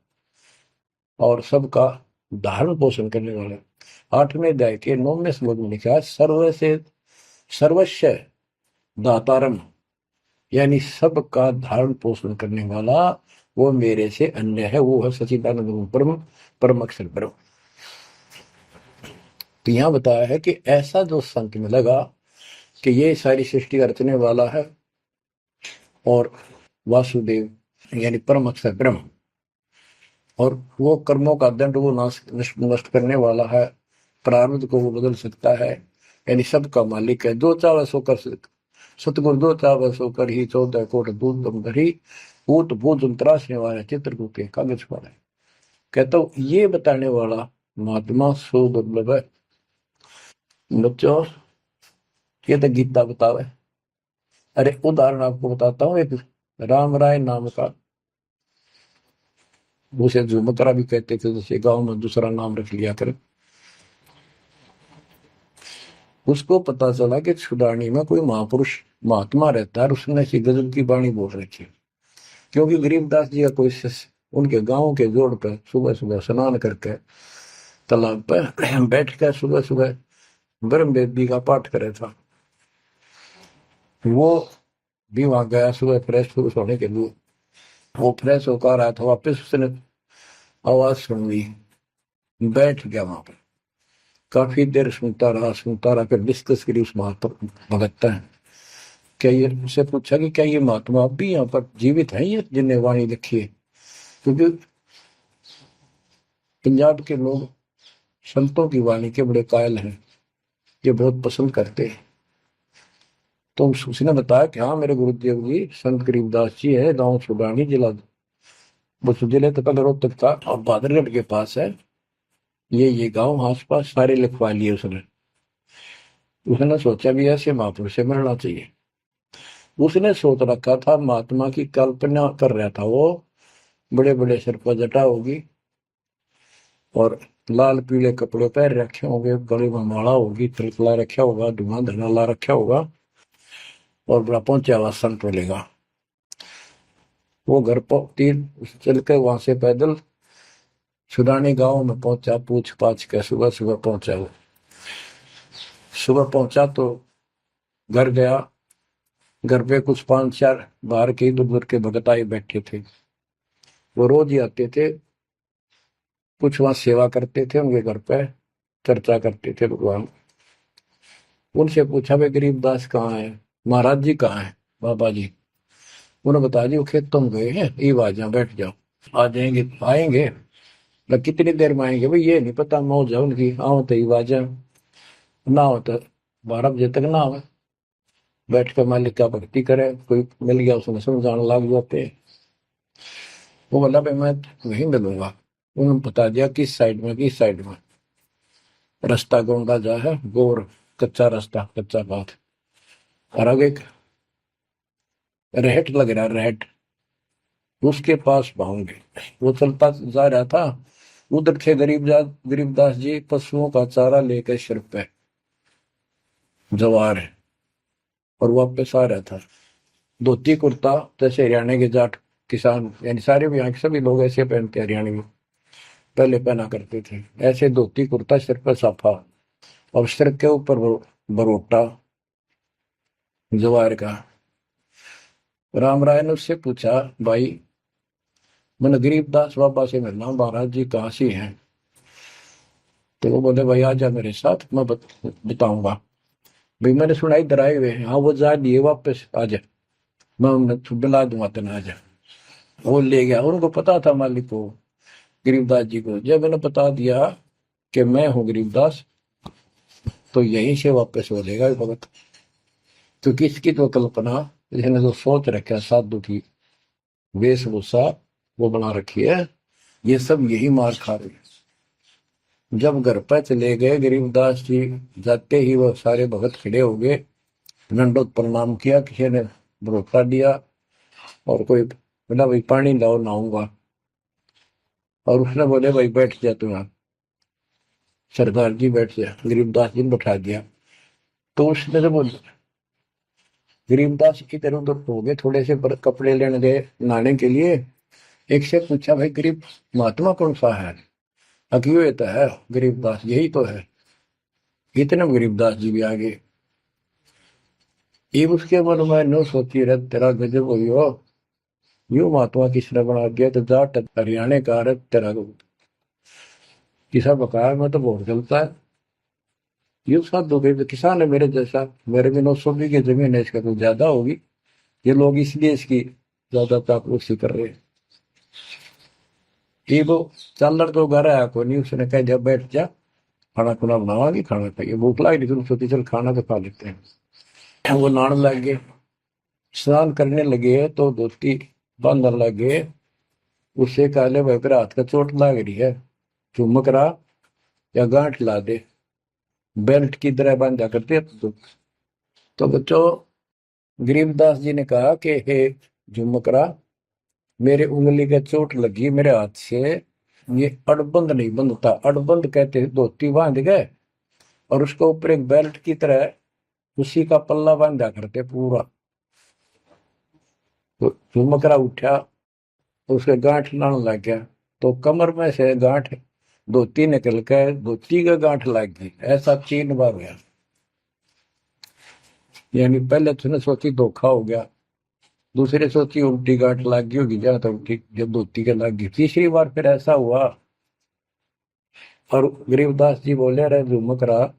और सबका धारण पोषण करने वाला। 8वें अध्याय के 9वें श्लोक में लिखा है, सर्व से सर्वस्व दातारम, यानी सबका धारण पोषण करने वाला वो मेरे से अन्य है, वो है सच्चिदानंद ब्रह्म, परम अक्षर ब्रह्म। तो यहां बताया है कि ऐसा जो संत में लगा कि ये सारी सृष्टि रचने वाला है, और वासुदेव यानी परम अक्षर ब्रह्म, और वो कर्मों का दंड वो नष्ट करने वाला है, प्रारब्ध को वो बदल सकता है, यानी सबका मालिक है। जो चावै सो कर सतगुरु जो चावै सो कर ही 14 कोट दूध तुम धरी ऊत भूत त्रासने वाला चित्रकूट के कागज पर है। कहता हूँ ये बताने वाला महात्मा सो दुर्लभ है। बच्चों ये तो गीता बतावे। अरे उदाहरण आपको बताता हूँ, एक राम राय नाम का, उसे झुमकरा भी कहते थे, जैसे गांव में दूसरा नाम रख लिया कर। उसको पता चला कि छुड़ानी में कोई महापुरुष महात्मा रहता है, उसने ऐसी गजब की वाणी बोल रखी। क्योंकि गरीबदास जी का कोई शिष्य उनके गांव के जोड़ पे सुबह सुबह स्नान करके तालाब पे बैठ कर सुबह सुबह ब्रह्म वेदी का पाठ करे था। वो भी वहां गया सुबह फ्रेश फ्रूश होने के लिए। वो फ्रेश होकर आया था, वापिस उसने आवाज सुन ली, बैठ गया वहां पर, काफी देर सुनता रहा, फिर डिस्कस करी उस महात्मा भगत है। क्या ये उससे पूछा कि क्या ये महात्मा अब भी यहाँ पर जीवित है, ये जिन्हें वाणी लिखी है? क्योंकि पंजाब के लोग संतों की वाणी के बड़े कायल हैं, ये बहुत पसंद करते हैं। तो उसने बताया कि हाँ मेरे गुरुदेव जी संत गरीबदास जी है, गांव छुड़ानी, जिला बस जिले तक रोहतक था और बादरगढ़ के पास है। ये गांव आस पास सारे लिखवा लिए उसने। उसने सोचा भी ऐसे महापुरुष से मिलना चाहिए। उसने सोच रखा था, महात्मा की कल्पना कर रहा था वो, बड़े बड़े सिर पर जटा होगी और लाल पीले कपड़े पहन रखे होंगे, गले में माला होगी, तिलकला रखा होगा, धुआं धना ला रखा होगा और बड़ा पहुंचा हुआ संत मिलेगा। वो घर पर तीन चल के वहां से पैदल छुड़ानी गांव में पहुंचा, पूछ पाछ के सुबह सुबह पहुंचा। वो सुबह पहुंचा तो घर गया। घर पे कुछ 5-4 बाहर के इधर उधर के भगत आए बैठे थे। वो रोज ही आते थे, कुछ वहां सेवा करते थे, उनके घर पे चर्चा करते थे भगवान। उनसे पूछा भाई गरीबदास कहाँ है, महाराज जी कहाँ है, बाबा जी? उन्होंने बताया जी वो खेतों में गए हैं, ये आ जाओ बैठ जाओ। आ जाएंगे, आएंगे मतलब कितनी देर में आएंगे भाई ये नहीं पता, मौज है उनकी, आओ तो ही आ जाओ, ना हो तो 12 बजे तक ना हो, बैठ कर मालिक का भक्ति करे। कोई मिल गया उसने समझाने लग जाते। वो बोला भाई मैं वहीं मिलूंगा। उन्होंने बता दिया किस साइड में, किस साइड में। रास्ता गोंडा जा है, गोर कच्चा रास्ता, कच्चा बात, और आगे रहट लग रहा, रहट, उसके पास पहुंचे। वो चलता जा रहा था, उधर थे गरीबदास जी पशुओं का चारा लेकर सिर पे जवार है, और वापस आ रहा था। धोती कुर्ता जैसे हरियाणा के जाट किसान, यानी सारे भी यहाँ के सभी लोग ऐसे पहनते, हरियाणा में पहले पहना करते थे ऐसे धोती कुर्ता, सिर पर साफा और सिर के ऊपर बरोटा जवार का। राम राय ने उससे पूछा भाई मैंने गरीबदास बाबा से मिलना, महाराज जी कहाँ से हैं? तो वो बोले भाई आ जा मेरे साथ, मैं बताऊंगा। भाई मैंने सुना इधर आए हुए हैं। हाँ वो जा दिए वापस, आ जा, मैं उन्हें बुला दूंगा, तेना आ जा। वो ले गया। उनको पता था मालिक को, गरीबदास जी को। जब मैंने बता दिया कि मैं हूँ गरीबदास, तो यहीं से वापस हो जाएगा भगत। क्योंकि इसकी तो कल्पना, इसने जो सोच रखा साधु की वेशभूषा वो बना रखी है, ये सब यही मार खा रहे हैं। जब घर पर चले गए गरीबदास जी, जाते ही वो सारे भगत खड़े हो गए, दंडोत प्रणाम किया, किसी ने भरोसा दिया और कोई बोला भाई पानी लाओ नहाऊंगा, और उसने बोले भाई बैठ जा तू यहाँ। सरदार जी बैठ गया, गरीबदास जी ने बैठा दिया। तो उसने जब गरीबदास की तरफ उधर हो गए, थोड़े से कपड़े लेने गए नहाने के लिए, एक से पूछा भाई गरीब महात्मा कौन सा है? अकियो ये तो है गरीबदास, यही तो है। इतने में गरीबदास जी भी आ गए। ये उसके मन में नो सोची रहे तेरा गजब हुई हो, यू महात्मा किसने बना दिया? तो जाट हरियाणा का रहे तेरा किसा बकाया में तो बहुत चलता है। ये साधु भाई किसान है मेरे जैसा, मेरे भी 900 बीघे जमीन है, इसका तो ज्यादा होगी। ये लोग इसलिए इसकी ज्यादा चापलूसी कर रहे हैं। ये वो चालर तो घर आया को नहीं, उसने कह दिया बैठ जा, खाना खुना बनावांगे, खाना खाइए, भूख लग रही थी सोची चल खाना तो खा लेते हैं। वो नहाने लग गए, स्नान करने लगे तो धोती बांधने लगे। उससे काले भाई पर हाथ का चोट लग रही है, चुमक रहा या गांठ ला दे, बेल्ट की तरह बांधा करते। तो बच्चों गरीबदास जी ने कहा कि हे झुमकरा, मेरे उंगली का चोट लगी मेरे हाथ से, ये अड़बंद नहीं बंधता। अड़बंद कहते धोती बांध गए और उसके ऊपर एक बेल्ट की तरह उसी का पल्ला बांधा करते पूरा। तो झुमकरा उठा, उसके गांठ लाने लग गया, तो कमर में से गांठ धोती निकल के धोती का गांठ लग गई। ऐसा 3 बार गया। यानी पहले तो सोची धोखा हो गया, दूसरे सोची उल्टी गांठ लग गई होगी, जहां तक उल्टी जब धोती के लग गई। तीसरी बार फिर ऐसा हुआ और गरीबदास जी बोले, अरे झुमकरा,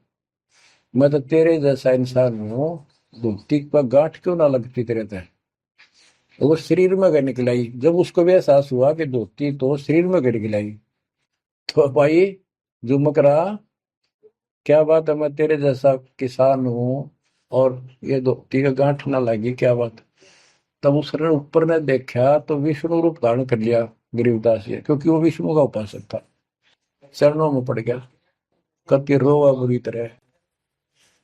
मैं तो तेरे जैसा इंसान हूँ, धोती पर गांठ क्यों ना लगती तेरे तय। वो शरीर में गए निकलाई। जब उसको भी एहसास हुआ कि धोती तो शरीर में गए निकलाई, तो भाई झुमकरा, क्या बात है, मैं तेरे जैसा किसान हूँ और ये धोती का गांठ ना लगी, क्या बात। तब उसने ऊपर ने देखा तो विष्णु रूप धारण कर लिया गरीबदास जी, क्योंकि वो विष्णु का उपासक था। चरणों में पड़ गया, कति रोवा बुरी तरह,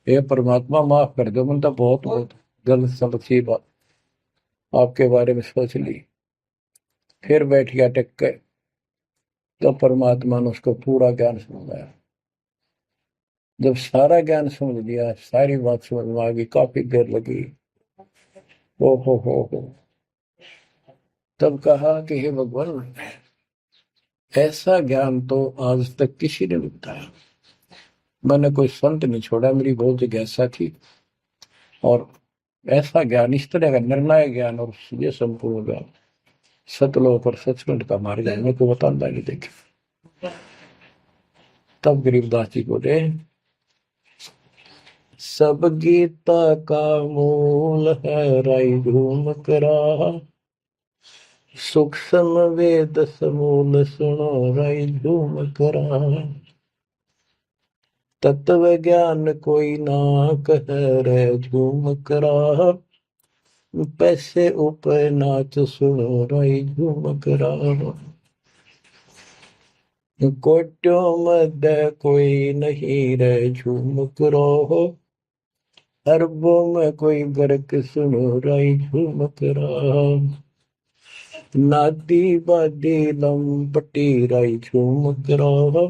हे परमात्मा माफ कर दो, मैंने तो बहुत बहुत गलत समझी बात आपके बारे में सोच ली। फिर बैठ गया टेक के, तो परमात्मा ने उसको पूरा ज्ञान समझाया। जब सारा ज्ञान समझ लिया, सारी बात समझ में आ गई, काफी देर लगी। ओ हो, तब कहा कि हे भगवान, ऐसा ज्ञान तो आज तक किसी ने नहीं बताया। मैंने कोई संत नहीं छोड़ा, मेरी बहुत जिज्ञासा थी, और ऐसा ज्ञान, इस तरह का निर्णायक ज्ञान और ये संपूर्ण ज्ञान सतलोक और सचखंड का मार्ग है, मेरे को बताना नहीं देखे। तब गरीबदास जी बोले, सब गीता का मूल है राई झूम करा, सूक्ष्म वेद समूल सुनो राई झूम करा, तत्व ज्ञान कोई ना कह रे झूम करा, पैसे ऊपर नाच सुनो राई झूम करा, कोट्यों मध्य कोई नहीं रे झूम करो, अरबों में कोई गर्क सुनो राई झूम करा, नादी बादी लंपटी राई झूम करा,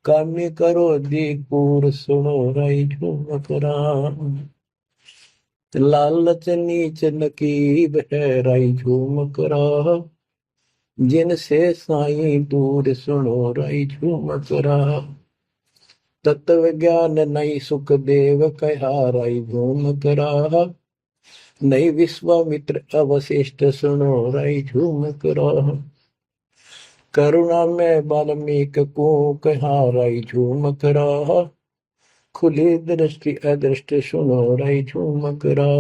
कामी करो दी कूर सुनो राई झूम करा, लालच नीच नकीब है राई झूम करा, जिनसे साईं दूर सुनो राई झूम करा, तत्व ज्ञान नहीं सुख देव कहा राई झूम करा, नहीं विश्वामित्र अवशिष्ट सुनो राई झूम करा, करुणा में वाल्मीक को कहा राई झूम करा, खुली दृष्टि अदृष्ट सुनो राई झूम करा,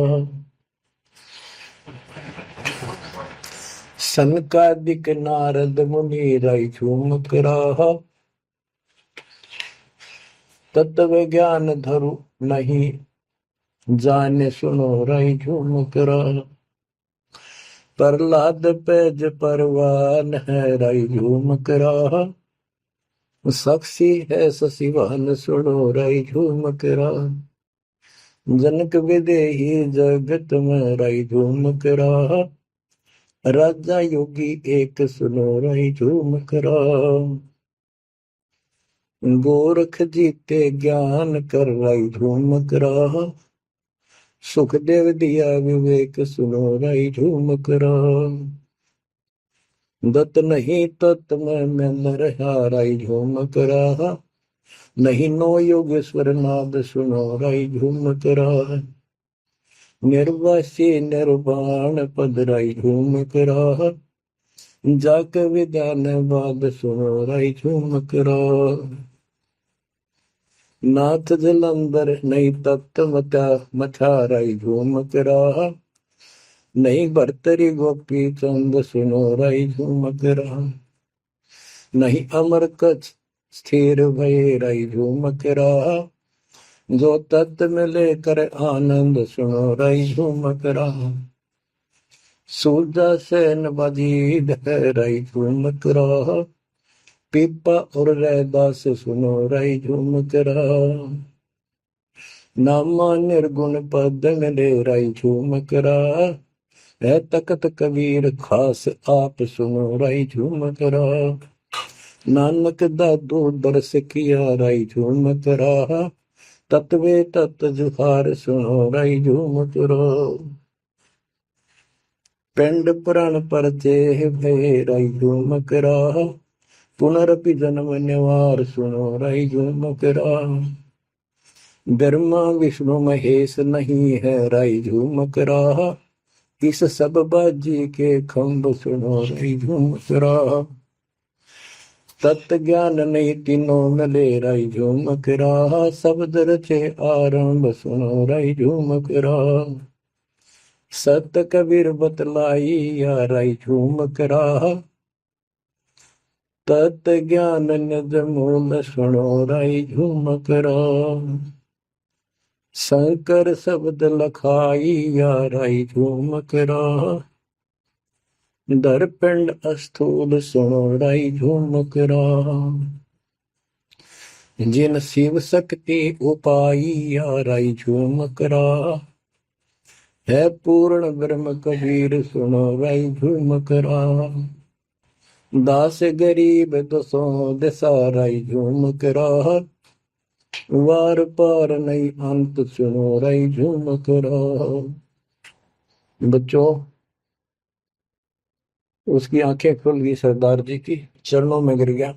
सनकादिक नारद मुनि राई झूम करा, तत्व ज्ञान धरु नहीं जाने सुनो राई झूम करा, प्रहलाद पैज परवान है राई झूम करा, साक्षी है सशिवान सुनो राई झूम करा, जनक विदेही जगत में राई झूम करा, राजा योगी एक सुनो राई झूम करा, गोरख जीते ज्ञान कर राई झूम करा, सुखदेव दिया विवेक सुनो राई झूम करा, दत्त नहीं तत् में न रहा राई झूम करा, नहीं नो योगेश्वर नाद सुनो राई झूम करा, निर्वासी निर्वाण पद राई झूम करा, जाक विद्यान बाद सुनो राई झूम करा, नाथ जलंधर नहीं तत्त मथा राई झूम करा, नहीं भरतरी गोपी चंद सुनो राई झूम करा, नहीं अमर कच्छ स्थिर भय रही झूमक रहा। जो तत्व में लेकर आनंद सुनो रही झूमक रहा। सूरजा सैन बजीद है रही झूमक रहा। पीपा और रैदास सुनो रही झूमक रहा। नामा निर्गुण पद में ले रही झूमक रहा। है तकत कबीर खास आप सुनो रही झूमक रहा। नानक दादू दरस किया रही झूमक रहा। तत्वे तत् जुहार सुनो रही झूमक रहा। पिंड पुराण पर देह भय रही झूमक रहा। पुनरपि जन्म निवार सुनो रही झूमक रहा। ब्रह्मा विष्णु महेश नहीं है रही झूमक रहा। इस सब बाजी के खंभ सुनो रही झूमक रहा। तत्व ज्ञान नहीं तीनों मिले रही झूमक रहा। शब्द रचे आरंभ सुनो रही झूमक रहा। सत कबीर बतलाई या रही झूमक रहा। तत् ज्ञान निज मूल सुनो रही झूमक रहा। शंकर शब्द लखाई या रही झूमक रहा। दरपिंड अस्थूल सुनो रही झूमक रहा। जिन शिव शक्ति उपाई या रही झूमक रहा। है पूर्ण ब्रह्म कबीर सुनो रही झूमक रहा। दास गरीब दसों दिशा रही झूमक रहा। वार पार नहीं अंत सुनो रही झूमक रहा। बच्चों, उसकी आंखें खुल गई, सरदार जी की चरणों में गिर गया।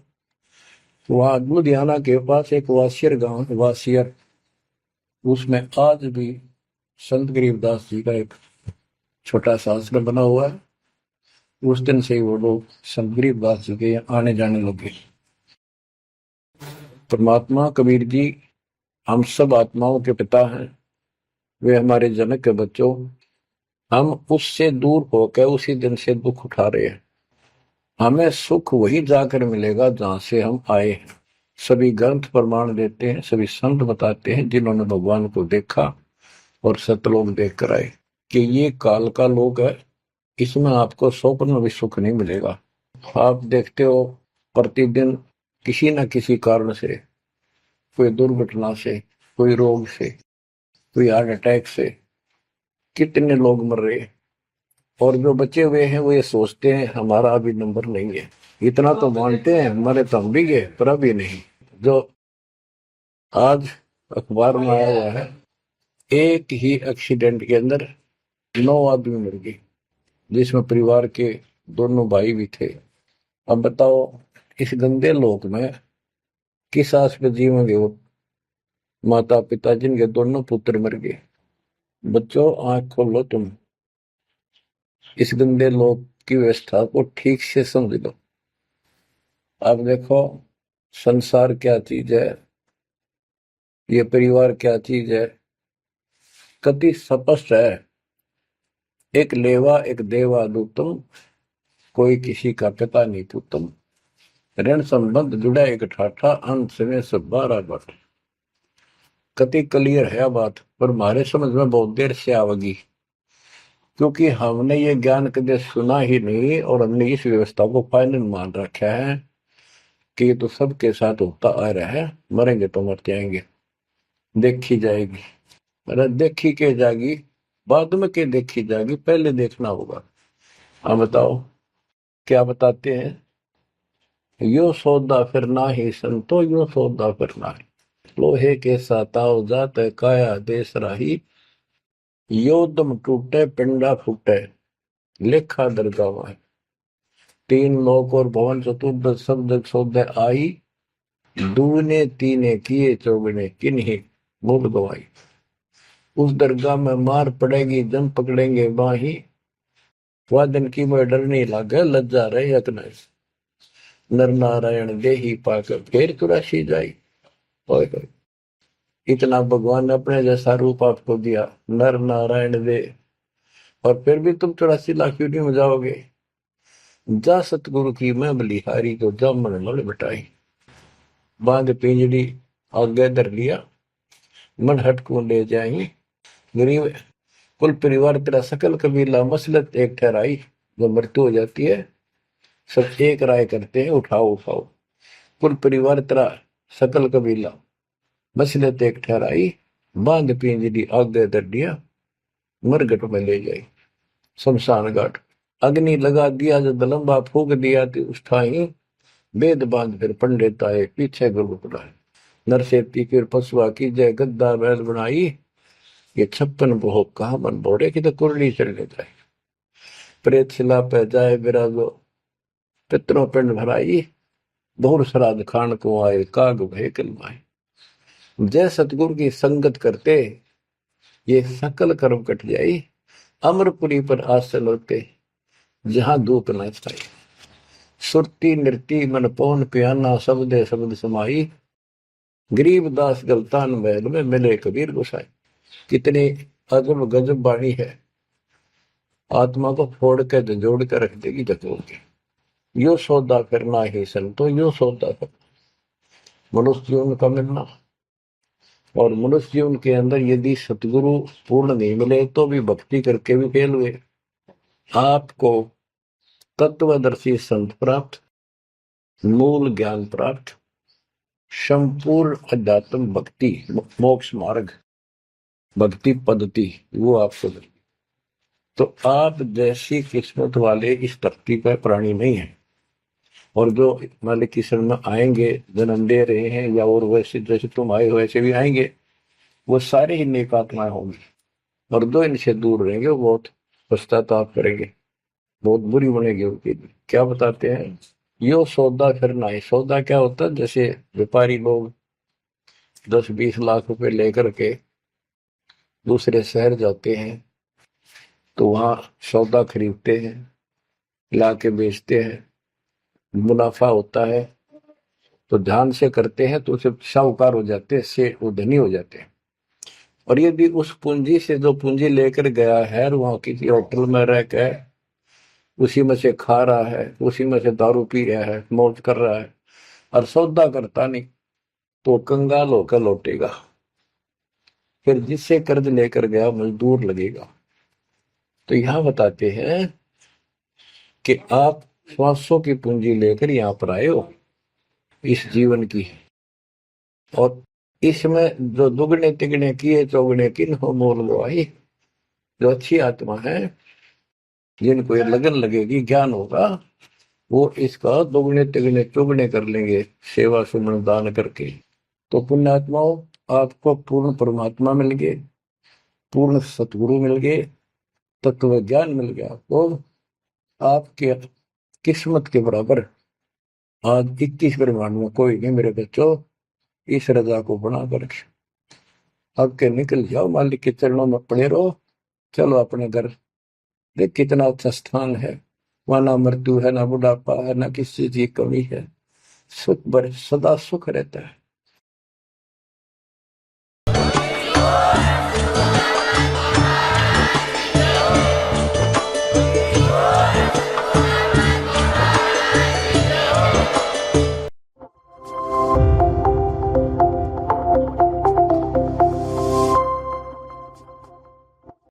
वहां लुधियाना के पास एक वासियर गांव, वासियर, उसमें आज भी संत गरीबदास जी का एक छोटा सा आश्रम बना हुआ है। उस दिन से ही वो लोग संत गरीबदास जी के आने जाने लगे। परमात्मा कबीर जी हम सब आत्माओं के पिता हैं। वे हमारे जनक के बच्चों, हम उससे दूर होकर उसी दिन से दुख उठा रहे हैं। हमें सुख वही जाकर मिलेगा जहां से हम आए हैं। सभी ग्रंथ प्रमाण देते हैं, सभी संत बताते हैं जिन्होंने भगवान को देखा और सतलोक देख कर आए कि ये काल का लोक है, इसमें आपको स्वप्न में भी सुख नहीं मिलेगा। आप देखते हो प्रतिदिन किसी न किसी कारण से, कोई दुर्घटना से, कोई रोग से, कोई हार्ट अटैक से कितने लोग मर रहे हैं। और जो बचे हुए हैं वो ये सोचते हैं हमारा अभी नंबर नहीं है। इतना तो मानते हैं मरे तो हम भी गए, पर अभी नहीं। जो आज अखबार में आया हुआ है, एक ही एक्सीडेंट के अंदर 9 आदमी मर गए, जिसमें परिवार के दोनों भाई भी थे। अब बताओ इस गंदे लोक में किस आस पे जीवेंगे वो माता पिता जिनके दोनों पुत्र मर गए। बच्चों, आंख खोलो, तुम इस गंदे लोक की व्यवस्था को ठीक से समझ लो। अब देखो संसार क्या चीज है, ये परिवार क्या चीज है, कति स्पष्ट है। एक लेवा एक देवा दूतम, कोई किसी का पिता नहीं पुतम। ऋण संबंध जुड़ा एक ठाठा, अंत में सब 12 बट। कति क्लियर है बात, पर हमारे समझ में बहुत देर से आवेगी, क्योंकि हमने ये ज्ञान कभी सुना ही नहीं और हमने इस व्यवस्था को फाइनल मान रखा है कि ये तो सबके साथ होता आ रहा है, मरेंगे तो मर जाएंगे, देखी जाएगी। अरे देखी के जाएगी, बाद में के देखी जाएगी, पहले देखना होगा। हाँ बताओ क्या बताते हैं। यो सौदा फिर ना ही संतो, यो सौदा फिर ना ही। लोहे के साताव जात काया देश राही। यो दम टूटे पिंडा फूटे, लेखा दरगावा है। 3 लोक और भवन चतुर्दश शब्द सौदे आई। दूने तीने किए चौगने किन्हीं मूल गवाई। उस दरगाह में मार पड़ेगी जम पकड़ेंगे बाही। वह दिन की में डर नहीं लागे, लज्जा रहे यकन। नर नारायण देही पाकर फिर चुरासी जाई। ओए होए, इतना भगवान ने अपने जैसा रूप आपको दिया, नर नारायण दे, और फिर भी तुम 84 लाख क्यों में जाओगे। जा सतगुरु की मैं बलिहारी, तो जमन मल बटाई। बांध पिंजड़ी आगे धर लिया, मन हट को ले जाई। गरीब कुल परिवार तेरा सकल कबीला मसलत एक ठहराई। जब मृत्यु हो जाती है सब एक राय करते हैं, उठाओ उठाओ। कुल परिवार तेरा सकल कबीला मसलत एक ठहराई, बांध पिंजड़ी आगे धर दिया, मरघट में ले जाई शमशान घाट। अग्नि लगा दिया जब लंबा फूक दिया तो उस ठाई, वेद बांध फिर पंडित आए पीछे गुरु बुलाए। नरसेती फिर पशुआ की जय गद्दा बैल बनाई, ये 56 भोग कहा मन बोरे की तो कुरली चढ़ने जाए। प्रेत शिला पे जाए विराजो, पितरों पिंड भराई, बहुर श्राद्ध खान को आए काग भय कलमाए। जय सतगुरु की संगत करते ये सकल कर्म कट जाई, अमरपुरी पर आसन होते जहां धूप न छाई। सुरती नृती मन पौन पियाना, शब्दे शब्द समाई, गरीब दास गलतान महल में मिले कबीर गोसाई। कितनी अजब गजब बाणी है, आत्मा को फोड़ के जोड़ के रख देगी जगोगे। यो सौदा करना ही संतो, यो सौदा करना मनुष्य जीवन का मिलना। और मनुष्य जीवन के अंदर यदि सतगुरु पूर्ण नहीं मिले तो भी भक्ति करके भी फेल हुए। आपको तत्वदर्शी संत प्राप्त, मूल ज्ञान प्राप्त, संपूर्ण अध्यात्म भक्ति मोक्ष मार्ग भक्ति पद्धति वो आपको मिले। तो आप जैसी किस्मत वाले इस धरती पर प्राणी नहीं है। और जो मालिक की शरण में आएंगे, जन्म दे रहे हैं या और वैसे जैसे तुम आए हो वैसे भी आएंगे, वो सारे ही नेक आत्माएं होंगी। और जो इनसे दूर रहेंगे वो बहुत पश्चाताप करेंगे, बहुत बुरी बनेगी उनकी। क्या बताते हैं, यो सौदा करना है। सौदा क्या होता है, जैसे व्यापारी लोग 10-20 लाख रुपए लेकर के दूसरे शहर जाते हैं तो वहां सौदा खरीदते हैं, ला के बेचते हैं, मुनाफा होता है तो ध्यान से करते हैं तो उसे साहूकार हो जाते हैं, से वो धनी हो जाते हैं। और यदि उस पूंजी से जो पूंजी लेकर गया है वहां किसी होटल में रह के उसी में से खा रहा है, उसी में से दारू पी रहा है, मौज कर रहा है और सौदा करता नहीं, तो कंगाल होकर लौटेगा। फिर जिससे कर्ज लेकर गया मजदूर लगेगा। तो यहां बताते हैं कि आप श्वासों की पूंजी लेकर यहां पर आए हो इस जीवन की, और इसमें जो दुगने तिगने किए चौगने किन हो मोल वो आई। जो अच्छी आत्मा है जिनको ये लगन लगेगी, ज्ञान होगा, वो इसका दुगने तिगने चौगने कर लेंगे सेवा सुमन दान करके। तो पुण्यात्माओं, आपको पूर्ण परमात्मा मिल गए, पूर्ण सतगुरु मिल गए, तत्व ज्ञान मिल गया, तो आपके किस्मत के बराबर आज 21 ब्रह्मांड में कोई नहीं मेरे बच्चों। इस रजा को बना कर अब के निकल जाओ, मालिक के चरणों में पड़े रहो, चलो अपने घर। देख कितना अच्छा स्थान है, वहां ना मृत्यु है, ना बुढ़ापा है, ना किसी चीज की कमी है, सुख भरे सदा सुख रहता है।